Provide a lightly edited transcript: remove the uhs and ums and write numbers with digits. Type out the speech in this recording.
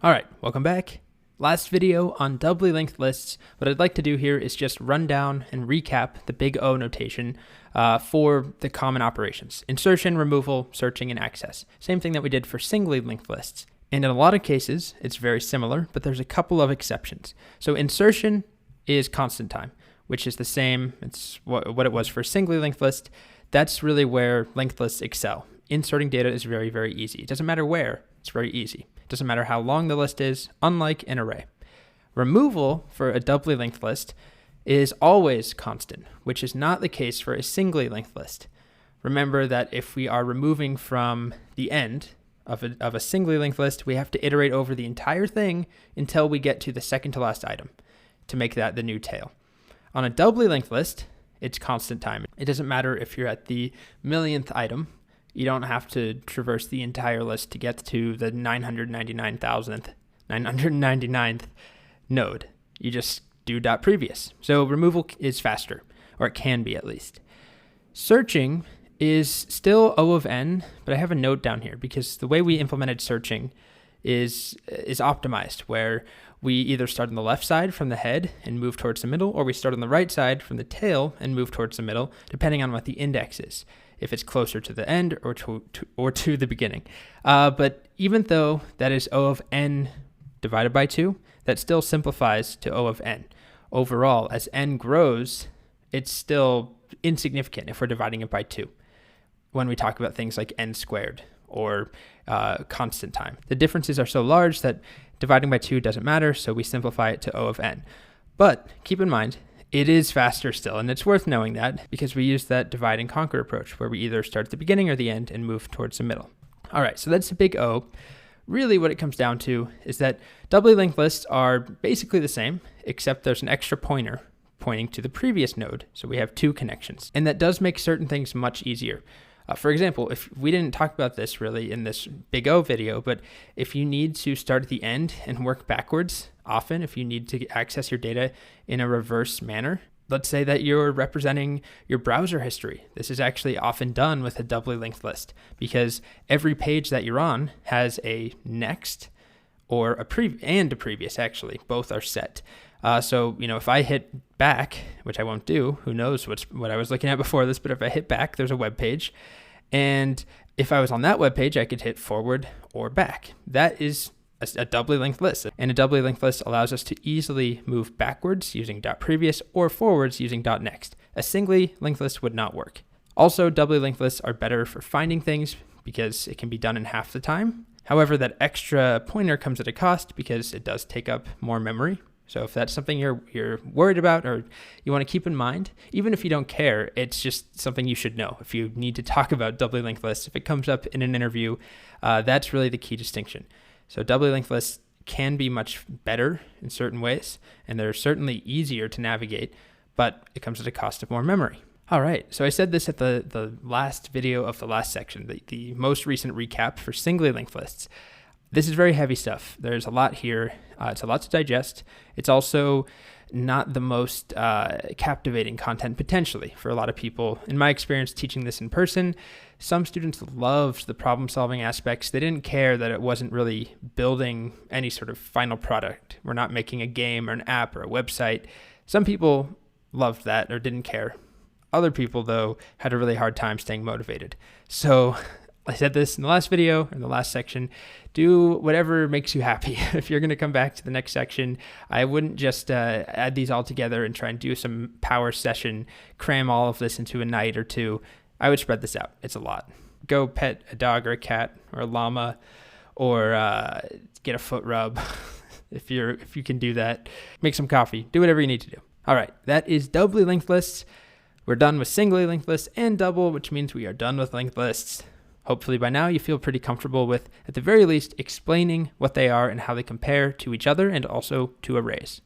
All right, welcome back. Last video on doubly linked lists. What I'd like to do here is just run down and recap the big O notation for the common operations: insertion, removal, searching, and access. Same thing that we did for singly linked lists. And in a lot of cases, it's very similar, but there's a couple of exceptions. So insertion is constant time, which is the same. It's what it was for a singly linked list. That's really where linked lists excel. Inserting data is very, very easy. It doesn't matter where, it's very easy. It doesn't matter how long the list is, unlike an array. Removal for a doubly linked list is always constant, which is not the case for a singly linked list. Remember that if we are removing from the end of a singly linked list, we have to iterate over the entire thing until we get to the second to last item to make that the new tail. On a doubly linked list, it's constant time. It doesn't matter if you're at the millionth item. You don't have to traverse the entire list to get to the 999th node. You just do .previous. So removal is faster, or it can be at least. Searching is still O of n, but I have a note down here because the way we implemented searching is optimized, where we either start on the left side from the head and move towards the middle, or we start on the right side from the tail and move towards the middle, depending on what the index is, if it's closer to the end or to the beginning. But even though that is O of n divided by 2, that still simplifies to O of n. Overall, as n grows, it's still insignificant if we're dividing it by 2 when we talk about things like n squared or constant time. The differences are so large that dividing by 2 doesn't matter, so we simplify it to O of n. But keep in mind, it is faster still, and it's worth knowing that because we use that divide and conquer approach where we either start at the beginning or the end and move towards the middle. All right, so that's the big O. Really what it comes down to is that doubly linked lists are basically the same, except there's an extra pointer pointing to the previous node, so we have 2 connections. And that does make certain things much easier. For example, if we didn't talk about this really in this big O video, but if you need to start at the end and work backwards, often if you need to access your data in a reverse manner, let's say that you're representing your browser history. This is actually often done with a doubly linked list because every page that you're on has a next or a previous, actually. Both are set. So, if I hit back, which I won't do, who knows what I was looking at before this, but if I hit back, there's a web page. And if I was on that web page, I could hit forward or back. That is a doubly linked list. And a doubly linked list allows us to easily move backwards using .previous or forwards using .next. A singly linked list would not work. Also, doubly linked lists are better for finding things because it can be done in half the time. However, that extra pointer comes at a cost because it does take up more memory. So if that's something you're worried about or you want to keep in mind, even if you don't care, it's just something you should know. If you need to talk about doubly linked lists, if it comes up in an interview, that's really the key distinction. So doubly linked lists can be much better in certain ways, and they're certainly easier to navigate, but it comes at a cost of more memory. All right, so I said this at the last video of the last section, the most recent recap for singly linked lists. This is very heavy stuff. There's a lot here. It's a lot to digest. It's also not the most captivating content potentially for a lot of people. In my experience teaching this in person, some students loved the problem-solving aspects. They didn't care that it wasn't really building any sort of final product. We're not making a game or an app or a website. Some people loved that or didn't care. Other people, though, had a really hard time staying motivated. So I said this in the last video, in the last section, do whatever makes you happy. If you're going to come back to the next section, I wouldn't just add these all together and try and do some power session, cram all of this into a night or two. I would spread this out. It's a lot. Go pet a dog or a cat or a llama or get a foot rub if you can do that. Make some coffee. Do whatever you need to do. All right, that is doubly linked lists. We're done with singly linked lists and double, which means we are done with linked lists. Hopefully by now you feel pretty comfortable with, at the very least, explaining what they are and how they compare to each other and also to arrays.